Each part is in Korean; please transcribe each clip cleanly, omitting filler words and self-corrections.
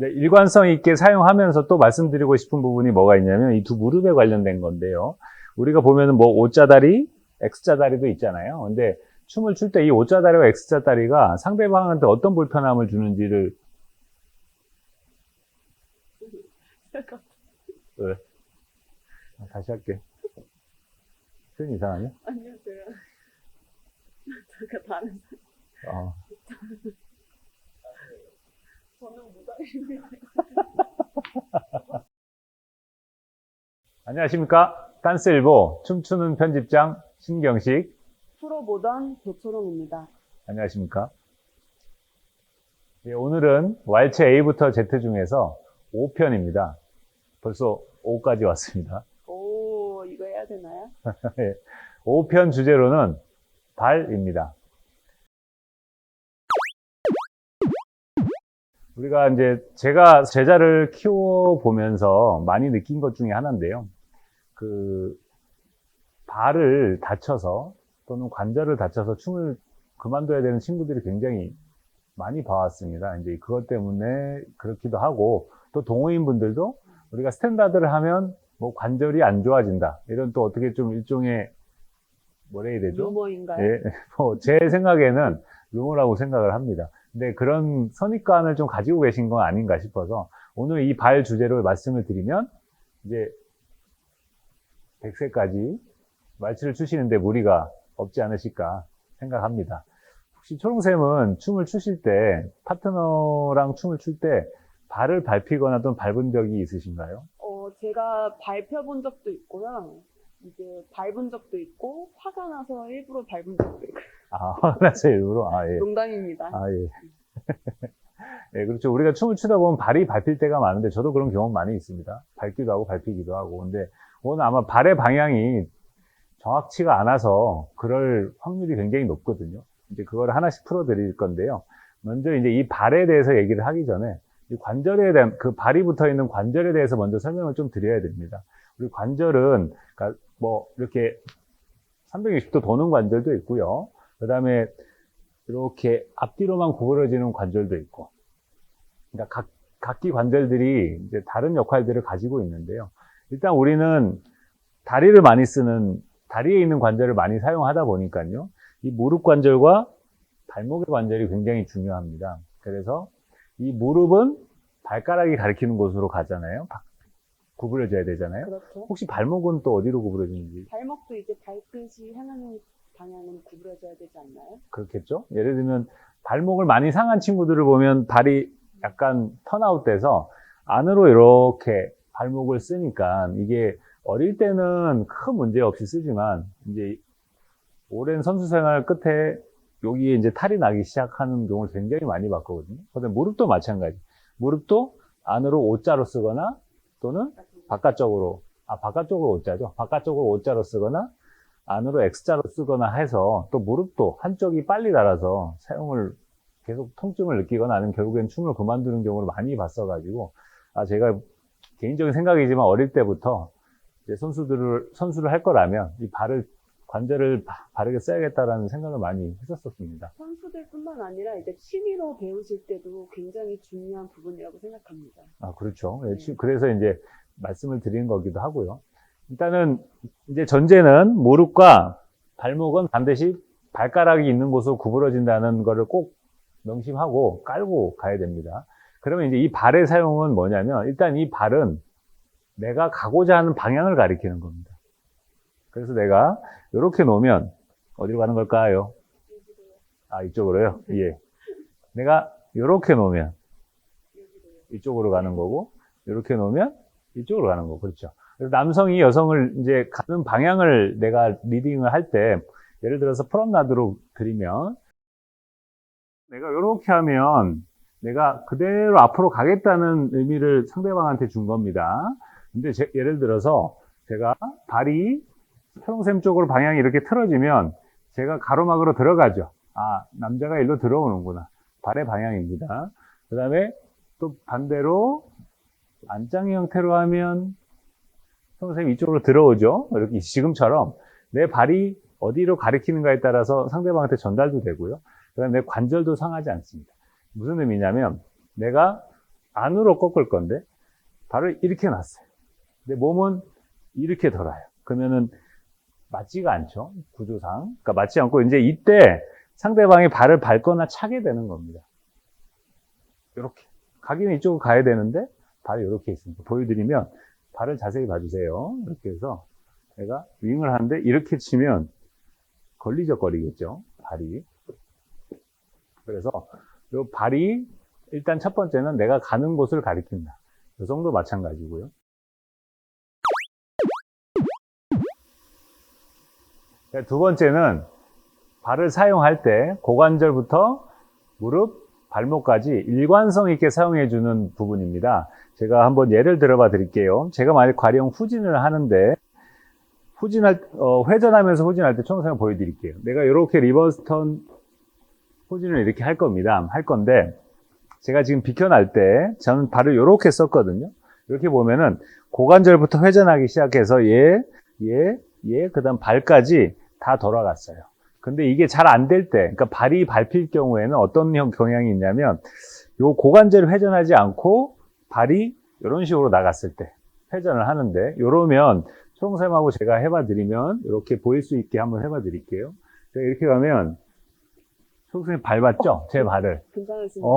네, 일관성 있게 사용하면서 또 말씀드리고 싶은 부분이 뭐가 있냐면 이 두 무릎에 관련된 건데요. 우리가 보면은 뭐 O자다리, X자다리도 있잖아요. 근데 춤을 출 때 이 O자다리와 X자다리가 상대방한테 어떤 불편함을 주는지를 왜? 다시 할게. 표현 이상하냐? 아니요, 제가 다른 어. 저는 무당입니다. 안녕하십니까? 댄스일보 춤추는 편집장 신경식. 프로 모던 조초롱입니다. 안녕하십니까? 예, 오늘은 왈츠 A부터 Z 중에서 5편입니다. 벌써 5까지 왔습니다. 오, 이거 해야 되나요? 5편 주제로는 발입니다. 우리가 이제 제가 제자를 키워보면서 많이 느낀 것 중에 하나인데요. 그 발을 다쳐서 또는 관절을 다쳐서 춤을 그만둬야 되는 친구들이 굉장히 많이 봐왔습니다. 이제 그것 때문에 그렇기도 하고, 또 동호인 분들도 우리가 스탠다드를 하면 뭐 관절이 안 좋아진다. 이런 또 어떻게 좀 일종의 뭐라 해야 되죠? 루머인가요? 예, 뭐 제 생각에는 루머라고 생각을 합니다. 근데 그런 선입관을 좀 가지고 계신 건 아닌가 싶어서 오늘 이 발 주제로 말씀을 드리면 이제 100세까지 왈츠를 추시는데 무리가 없지 않으실까 생각합니다. 혹시 초롱쌤은 춤을 추실 때 파트너랑 춤을 출 때 발을 밟히거나 또는 밟은 적이 있으신가요? 제가 밟혀본 적도 있고요. 이제 밟은 적도 있고, 화가 나서 일부러 밟은 적도 있고. 아, 화나서 일부러? 아, 예. 농담입니다. 아, 예. 예, 그렇죠. 우리가 춤을 추다 보면 발이 밟힐 때가 많은데 저도 그런 경험 많이 있습니다. 밟기도 하고 밟히기도 하고. 근데 오늘 아마 발의 방향이 정확치가 않아서 그럴 확률이 굉장히 높거든요. 이제 그걸 하나씩 풀어드릴 건데요. 먼저 이제 이 발에 대해서 얘기를 하기 전에 이 관절에 대한 그 발이 붙어 있는 관절에 대해서 먼저 설명을 좀 드려야 됩니다. 우리 관절은 그러니까 뭐 이렇게 360도 도는 관절도 있고요. 그 다음에 이렇게 앞뒤로만 구부러지는 관절도 있고, 그러니까 각기 관절들이 이제 다른 역할들을 가지고 있는데요. 일단 우리는 다리를 많이 쓰는, 다리에 있는 관절을 많이 사용하다 보니까요. 이 무릎 관절과 발목의 관절이 굉장히 중요합니다. 그래서 이 무릎은 발가락이 가리키는 곳으로 가잖아요. 구부러져야 되잖아요. 그렇죠. 혹시 발목은 또 어디로 구부러지는지? 발목도 이제 발끝이 향하는 방향은 구부러져야 되지 않나요? 그렇겠죠? 예를 들면 발목을 많이 상한 친구들을 보면 발이 약간 턴아웃 돼서 안으로 이렇게 발목을 쓰니까 이게 어릴 때는 큰 문제 없이 쓰지만 이제 오랜 선수 생활 끝에 여기에 이제 탈이 나기 시작하는 경우를 굉장히 많이 봤거든요. 그런데 무릎도 마찬가지. 무릎도 안으로 O자로 쓰거나 또는 바깥쪽으로 O자죠. 바깥쪽으로 O자로 쓰거나 안으로 X자로 쓰거나 해서 또 무릎도 한쪽이 빨리 닳아서 사용을 계속 통증을 느끼거나 아니면 결국엔 춤을 그만두는 경우를 많이 봤어가지고 제가 개인적인 생각이지만 어릴 때부터 이제 선수를 할 거라면 이 관절을 바르게 써야겠다라는 생각을 많이 했었습니다. 선수들뿐만 아니라 이제 취미로 배우실 때도 굉장히 중요한 부분이라고 생각합니다. 그렇죠. 네. 그래서 이제 말씀을 드리는 거기도 하고요. 일단은 이제 전제는 무릎과 발목은 반드시 발가락이 있는 곳으로 구부러진다는 거를 꼭 명심하고 깔고 가야 됩니다. 그러면 이제 이 발의 사용은 뭐냐면 일단 이 발은 내가 가고자 하는 방향을 가리키는 겁니다. 그래서 내가 이렇게 놓으면 어디로 가는 걸까요? 이쪽으로요? 예. 내가 이렇게 놓으면 이쪽으로 가는 거고, 이렇게 놓으면 이쪽으로 가는 거고, 그렇죠. 그래서 남성이 여성을 이제 가는 방향을 내가 리딩을 할 때, 예를 들어서 프롬나드로 그리면, 내가 이렇게 하면 내가 그대로 앞으로 가겠다는 의미를 상대방한테 준 겁니다. 근데 예를 들어서 제가 발이 초롱샘 쪽으로 방향이 이렇게 틀어지면 제가 가로막으로 들어가죠. 남자가 일로 들어오는구나. 발의 방향입니다. 그 다음에 또 반대로 안짱이 형태로 하면 초롱샘이 이쪽으로 들어오죠. 이렇게 지금처럼 내 발이 어디로 가리키는가에 따라서 상대방한테 전달도 되고요. 그 다음에 내 관절도 상하지 않습니다. 무슨 의미냐면 내가 안으로 꺾을 건데 발을 이렇게 놨어요. 근데 몸은 이렇게 돌아요. 그러면은 맞지가 않죠. 구조상. 그러니까 맞지 않고 이제 이때 상대방이 발을 밟거나 차게 되는 겁니다. 이렇게. 가기는 이쪽으로 가야 되는데 발이 이렇게 있습니다. 보여드리면 발을 자세히 봐주세요. 이렇게 해서 내가 윙을 하는데 이렇게 치면 걸리적거리겠죠. 발이. 그래서 이 발이 일단 첫 번째는 내가 가는 곳을 가리킨다. 이 정도 마찬가지고요. 두 번째는 발을 사용할 때 고관절부터 무릎, 발목까지 일관성 있게 사용해주는 부분입니다. 제가 한번 예를 들어봐 드릴게요. 제가 만약 가령 후진을 하는데 회전하면서 후진할 때 총선을 보여드릴게요. 내가 이렇게 리버스 턴 후진을 이렇게 할 겁니다. 할 건데 제가 지금 비켜날 때 저는 발을 이렇게 썼거든요. 이렇게 보면은 고관절부터 회전하기 시작해서 그 다음 발까지 다 돌아갔어요. 근데 이게 잘 안 될 때, 그러니까 발이 밟힐 경우에는 어떤 경향이 있냐면 요 고관절을 회전하지 않고 발이 이런 식으로 나갔을 때 회전을 하는데 이러면 초롱쌤하고 제가 해봐 드리면 이렇게 보일 수 있게 한번 해봐 드릴게요. 제가 이렇게 가면 초롱쌤이 밟았죠? 제 발을. 괜찮으십니까?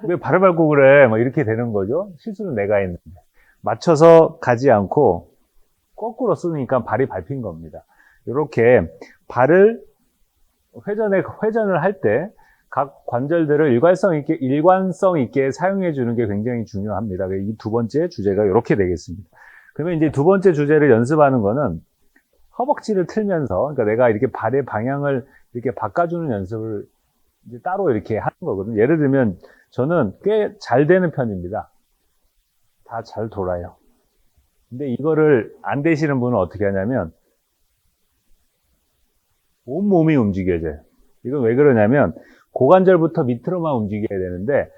왜 발을 밟고 그래? 막 이렇게 되는 거죠. 실수는 내가 했는데. 맞춰서 가지 않고 거꾸로 쓰니까 발이 밟힌 겁니다. 이렇게 발을 회전을 할 때 각 관절들을 일관성 있게 사용해 주는 게 굉장히 중요합니다. 이 두 번째 주제가 이렇게 되겠습니다. 그러면 이제 두 번째 주제를 연습하는 거는 허벅지를 틀면서, 그러니까 내가 이렇게 발의 방향을 이렇게 바꿔주는 연습을 이제 따로 이렇게 하는 거거든요. 예를 들면 저는 꽤 잘 되는 편입니다. 다 잘 돌아요. 근데 이거를 안 되시는 분은 어떻게 하냐면 온몸이 움직여져요. 이건 왜 그러냐면 고관절부터 밑으로만 움직여야 되는데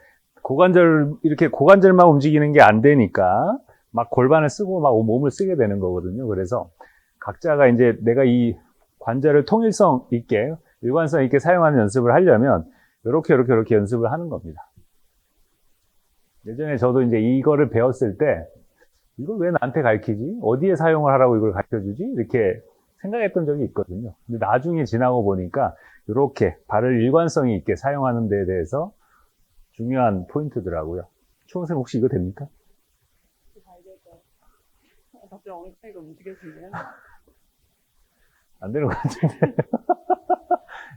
이렇게 고관절만 움직이는 게 안 되니까 막 골반을 쓰고 막 몸을 쓰게 되는 거거든요. 그래서 각자가 이제 내가 이 관절을 통일성 있게 일관성 있게 사용하는 연습을 하려면 이렇게 연습을 하는 겁니다. 예전에 저도 이제 이거를 배웠을 때 이걸 왜 나한테 가르치지? 어디에 사용을 하라고 이걸 가르쳐주지? 이렇게 생각했던 적이 있거든요. 근데 나중에 지나고 보니까 이렇게 발을 일관성이 있게 사용하는 데에 대해서 중요한 포인트더라고요. 초롱쌤 혹시 이거 됩니까? 잘 되죠. 갑자기 엉덩이가 움직여지네요. 안 되는 것 같은데.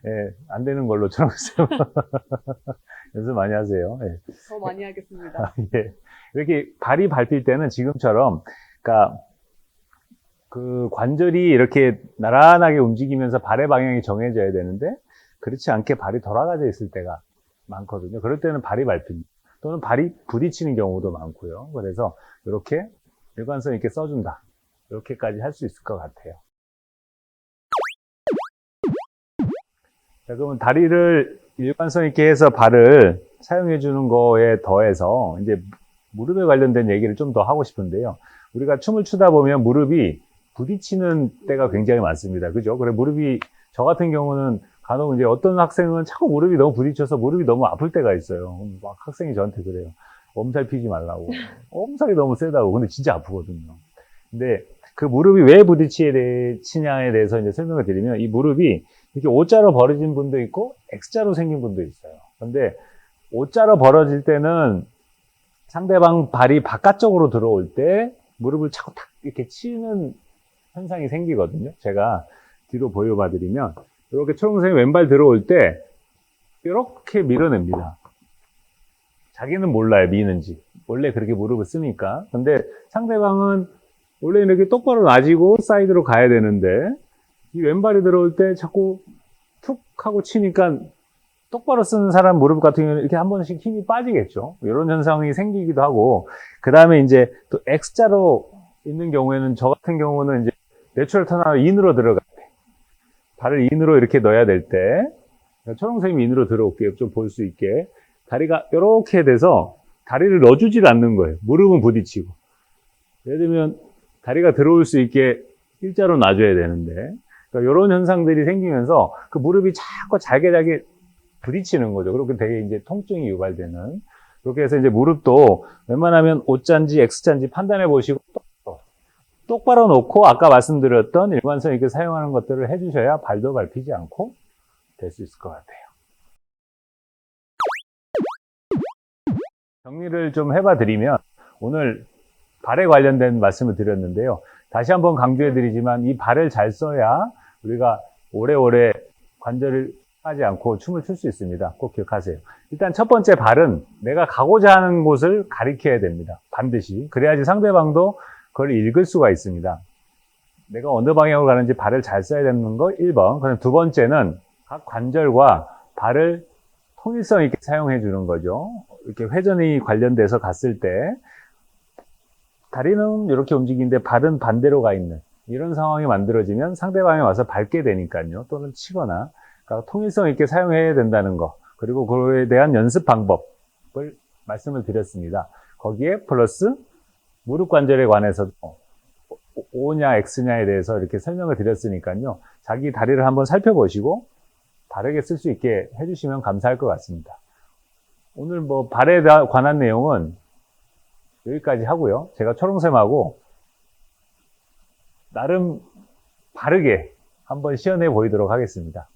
예, 안 되는 걸로 초롱쌤 연습 많이 하세요. 예. 더 많이 하겠습니다. 예. 이렇게 발이 밟힐 때는 지금처럼, 그러니까 그 관절이 이렇게 나란하게 움직이면서 발의 방향이 정해져야 되는데 그렇지 않게 발이 돌아가져 있을 때가 많거든요. 그럴 때는 발이 밟힙니다. 또는 발이 부딪히는 경우도 많고요. 그래서 이렇게 일관성 있게 써준다. 이렇게까지 할 수 있을 것 같아요. 자, 그러면 다리를 일관성 있게 해서 발을 사용해 주는 거에 더해서 이제 무릎에 관련된 얘기를 좀 더 하고 싶은데요. 우리가 춤을 추다 보면 무릎이 부딪히는 때가 굉장히 많습니다. 그죠? 그래, 저 같은 경우는 간혹 이제 어떤 학생은 자꾸 무릎이 너무 부딪혀서 무릎이 너무 아플 때가 있어요. 막 학생이 저한테 그래요. 엄살 피지 말라고. 엄살이 너무 세다고. 근데 진짜 아프거든요. 근데 그 무릎이 왜 부딪히냐에 대해서 이제 설명을 드리면 이 무릎이 이렇게 O자로 벌어진 분도 있고 X자로 생긴 분도 있어요. 근데 O자로 벌어질 때는 상대방 발이 바깥쪽으로 들어올 때 무릎을 자꾸 탁 이렇게 치는 현상이 생기거든요. 제가 뒤로 보여봐 드리면 이렇게 초롱생이 왼발 들어올 때 이렇게 밀어냅니다. 자기는 몰라요, 미는지. 원래 그렇게 무릎을 쓰니까. 근데 상대방은 원래 이렇게 똑바로 놔지고 사이드로 가야 되는데 이 왼발이 들어올 때 자꾸 툭 하고 치니까 똑바로 쓰는 사람 무릎 같은 경우는 이렇게 한 번씩 힘이 빠지겠죠. 이런 현상이 생기기도 하고, 그 다음에 이제 또 X자로 있는 경우에는 저 같은 경우는 이제 내추럴 턴하고 인으로 들어갈 때, 발을 인으로 이렇게 넣어야 될 때, 초롱쌤이 인으로 들어올게요. 좀 볼 수 있게. 다리가 이렇게 돼서 다리를 넣어주질 않는 거예요. 무릎은 부딪히고. 예를 들면 다리가 들어올 수 있게 일자로 놔줘야 되는데, 그러니까 이런 현상들이 생기면서 그 무릎이 자꾸 잘게 부딪히는 거죠. 그렇게 되게 이제 통증이 유발되는 그렇게 해서 이제 무릎도 웬만하면 O자인지 X자인지 판단해 보시고 똑바로 놓고 아까 말씀드렸던 일관성 있게 사용하는 것들을 해주셔야 발도 밟히지 않고 될 수 있을 것 같아요. 정리를 좀 해봐 드리면 오늘 발에 관련된 말씀을 드렸는데요. 다시 한번 강조해 드리지만 이 발을 잘 써야 우리가 오래오래 관절을 하지 않고 춤을 출 수 있습니다. 꼭 기억하세요. 일단 첫 번째 발은 내가 가고자 하는 곳을 가리켜야 됩니다. 반드시. 그래야지 상대방도 그걸 읽을 수가 있습니다. 내가 어느 방향으로 가는지 발을 잘 써야 되는 거 1번. 그럼 두 번째는 각 관절과 발을 통일성 있게 사용해 주는 거죠. 이렇게 회전이 관련돼서 갔을 때 다리는 이렇게 움직이는데 발은 반대로 가 있는 이런 상황이 만들어지면 상대방이 와서 밟게 되니까요. 또는 치거나 그러니까 통일성 있게 사용해야 된다는 거. 그리고 그거에 대한 연습 방법을 말씀을 드렸습니다. 거기에 플러스 무릎 관절에 관해서도 O냐 X냐에 대해서 이렇게 설명을 드렸으니까요. 자기 다리를 한번 살펴보시고 바르게 쓸 수 있게 해주시면 감사할 것 같습니다. 오늘 뭐 발에 관한 내용은 여기까지 하고요. 제가 초롱쌤하고 나름 바르게 한번 시연해 보이도록 하겠습니다.